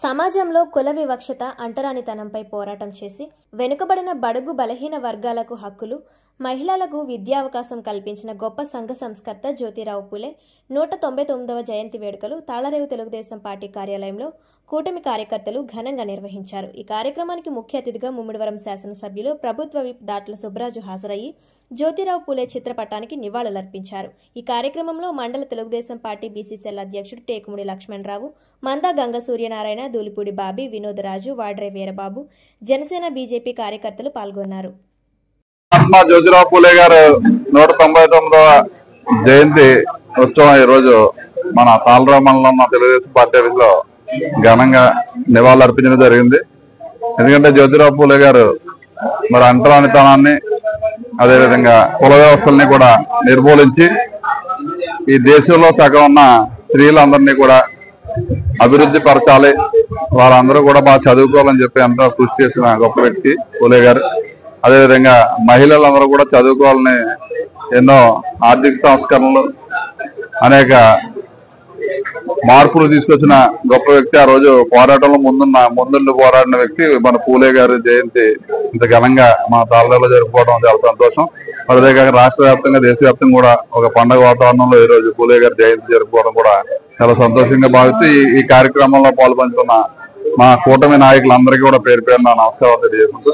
సమాజంలో కుల వివక్షత అంటరానితనంపై పోరాటం చేసి వెనుకబడిన బడుగు బలహీన వర్గాలకు హక్కులు, మహిళలకు విద్యావకాశం కల్పించిన గొప్ప సంఘ సంస్కర్త జ్యోతిరావు పూలే 199వ జయంతి వేడుకలు తాళరేవు తెలుగుదేశం పార్టీ కార్యాలయంలో కూటమి కార్యకర్తలు ఘనంగా నిర్వహించారు. ఈ కార్యక్రమానికి ముఖ్య అతిథిగా ముమ్మిడివరం శాసనసభ్యులు ప్రభుత్వ విప్ దాట్ల సుబ్బరాజు హాజరయ్యి జ్యోతిరావు పూలే చిత్రపటానికి నివాళులర్పించారు. ఈ కార్యక్రమంలో మండల తెలుగుదేశం పార్టీ బీసీసీఎల్ అధ్యక్షుడు టేకుముడి లక్ష్మణరావు, మందా గంగ సూర్యనారాయణ, దూలిపూడి బాబీ, వినోదరాజు, వాడ్రే వీరబాబు, జనసేన బీజేపీ కార్యకర్తలు పాల్గొన్నారు. జ్యోతిరావు పూలే గారు 199వ జయంతి ఉత్సవం ఈ రోజు మన తాళరావు మండలం తెలుగుదేశం పార్టీ ఆఫీసులో ఘనంగా నివాళులు అర్పించడం జరిగింది. ఎందుకంటే జ్యోతిరావు పూలే గారు మరి అంటరానితనాన్ని, అదేవిధంగా కుల వ్యవస్థల్ని కూడా నిర్మూలించి ఈ దేశంలో సగం ఉన్న స్త్రీలందరినీ కూడా అభివృద్ధి పరచాలి, వాళ్ళందరూ కూడా బాగా చదువుకోవాలని చెప్పి ఎంతో కృషి చేసిన గొప్ప వ్యక్తి పూలే గారు. అదేవిధంగా మహిళలందరూ కూడా చదువుకోవాలని ఎన్నో ఆర్థిక సంస్కరణలు, అనేక మార్పులు తీసుకొచ్చిన గొప్ప వ్యక్తి. ఆ రోజు పోరాటంలో ముందుండి పోరాడిన వ్యక్తి మన పూలే గారి జయంతి ఇంత ఘనంగా మన తాళరేవులో జరుపుకోవడం చాలా సంతోషం. అదేవిధంగా రాష్ట్ర వ్యాప్తంగా, దేశవ్యాప్తంగా కూడా ఒక పండుగ వాతావరణంలో ఈ రోజు పూలే గారి జయంతి జరుపుకోవడం కూడా చాలా సంతోషంగా భావిస్తూ ఈ కార్యక్రమంలో పాల్పంచుకున్న మా కూటమి నాయకులందరికీ కూడా పేరు పేరున నమస్కారం తెలియజేసుకుంటూ